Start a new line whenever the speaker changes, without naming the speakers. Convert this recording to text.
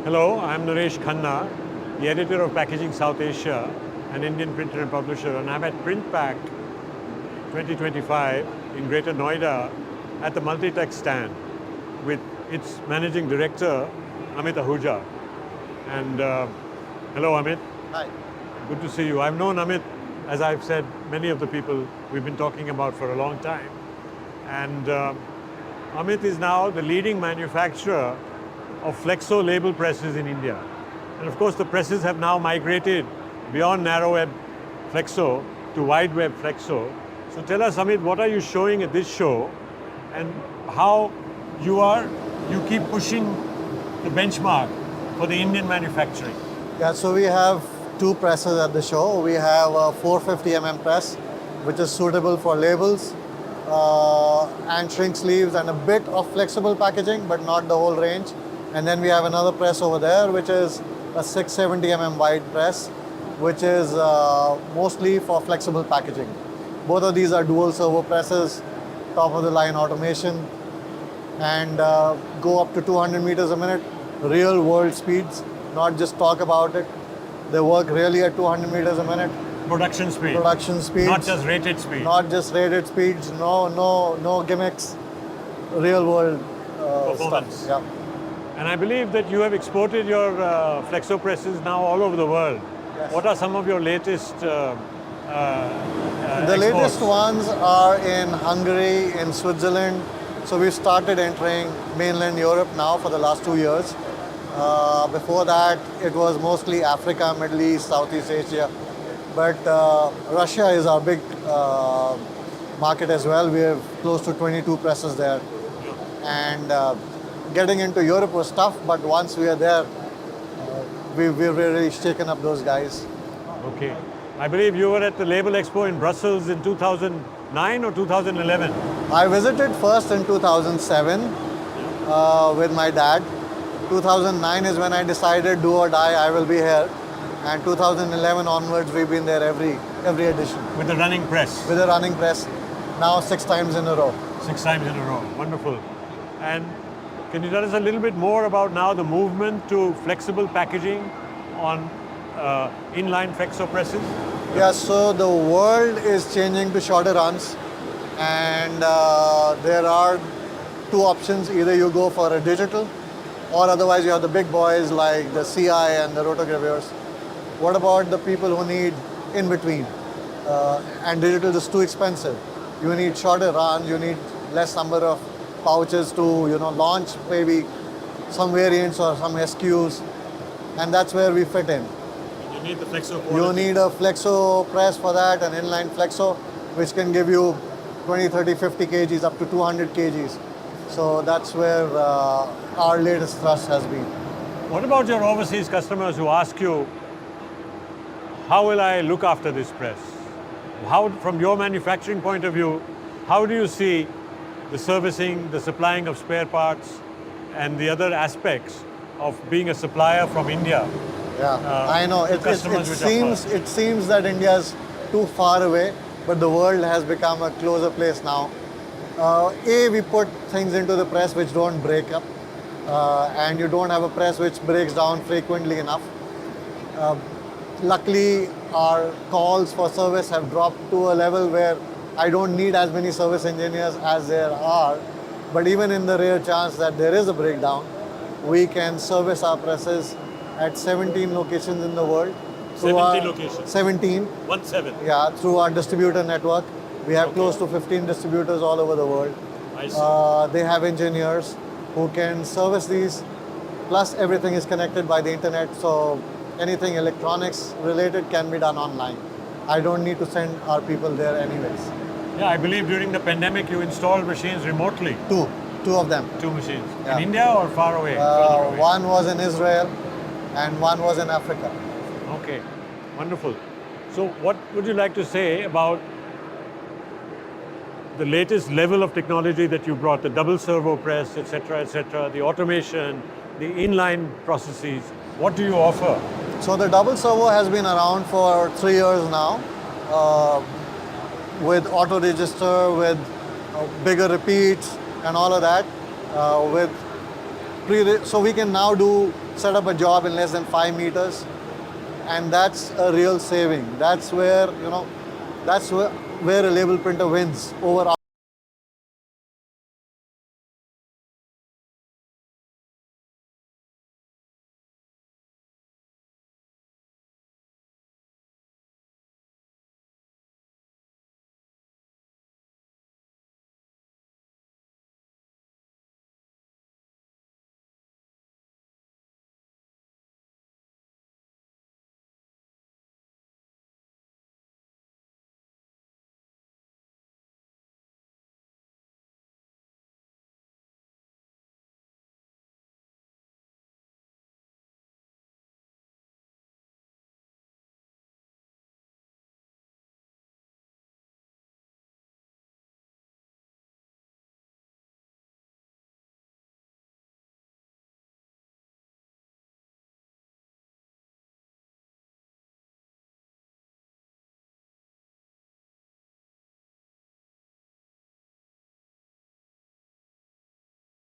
Hello, I'm Naresh Khanna, the editor of Packaging South Asia, an Indian printer and publisher, and I'm at PrintPack 2025 in Greater Noida at the Multitec stand with its managing director, Amit Ahuja. And hello, Amit.
Hi.
Good to see you. I've known Amit, as I've said, many of the people we've been talking about for a long time. And Amit is now the leading manufacturer of flexo label presses in India. And of course, the presses have now migrated beyond narrow web flexo to wide web flexo. So tell us, Amit, what are you showing at this show and how you keep pushing the benchmark for the Indian manufacturing?
Yeah, so we have two presses at the show. We have a 450 press, which is suitable for labels and shrink sleeves and a bit of flexible packaging, but not the whole range. And then we have another press over there, which is a 670 wide press, which is mostly for flexible packaging. Both of these are dual servo presses, top of the line automation, and go up to 200 meters a minute, real world speeds, not just talk about it. They work really at 200 meters a minute.
Production speed.
Production speeds.
Not just rated speed.
Not just rated speeds, no gimmicks, real world
performance.
Stuff. Yeah.
And I believe that you have exported your flexo presses now all over the world.
Yes.
What are some of your latest
The
exports?
latest ones are in Hungary, in Switzerland. So we've started entering mainland Europe now for the last 2 years. Before that, it was mostly Africa, Middle East, Southeast Asia. But Russia is our big market as well. We have close to 22 presses there. And getting into Europe was tough, but once we are there, we've really shaken up those guys.
Okay. I believe you were at the Label Expo in Brussels in 2009 or 2011?
I visited first in 2007 with my dad. 2009 is when I decided, do or die, I will be here. And 2011 onwards, we've been there every edition.
With the running press?
With a running press, now 6 times in a row.
6 times in a row. Wonderful. And can you tell us a little bit more about now the movement to flexible packaging on inline flexo presses?
Yeah, so the world is changing to shorter runs, and there are two options. Either you go for a digital, or otherwise you have the big boys like the CI and the rotogravures. What about the people who need in between? And digital is too expensive. You need shorter runs, you need less number of pouches to launch maybe some variants or some SKUs, and that's where we fit in.
You need the flexo quality.
You need a flexo press for that, an inline flexo, which can give you 20, 30, 50 kgs up to 200 kgs. So that's where our latest thrust has been.
What about your overseas customers who ask you, how will I look after this press? How, from your manufacturing point of view, how do you see the servicing, the supplying of spare parts, and the other aspects of being a supplier from India?
Yeah, I know. It seems that India is too far away, but the world has become a closer place now. We put things into the press which don't break up, and you don't have a press which breaks down frequently enough. Luckily, our calls for service have dropped to a level where I don't need as many service engineers as there are. But even in the rare chance that there is a breakdown, we can service our presses at 17 locations in the world.
17 locations?
17.
17?
Yeah, through our distributor network. We have close to 15 distributors all over the world.
I see.
They have engineers who can service these, plus everything is connected by the internet, so anything electronics related can be done online. I don't need to send our people there anyways.
Yeah, I believe during the pandemic you installed machines remotely.
Two of them.
2 machines.
Yeah.
In India or far away? Further away?
One was in Israel and one was in Africa.
Okay, wonderful. So what would you like to say about the latest level of technology that you brought, the double servo press, etc., the automation, the inline processes? What do you offer?
So the double servo has been around for 3 years now, with auto register, with bigger repeats and all of that. So we can now do set up a job in less than 5 meters, and that's a real saving. That's where, that's where a label printer wins over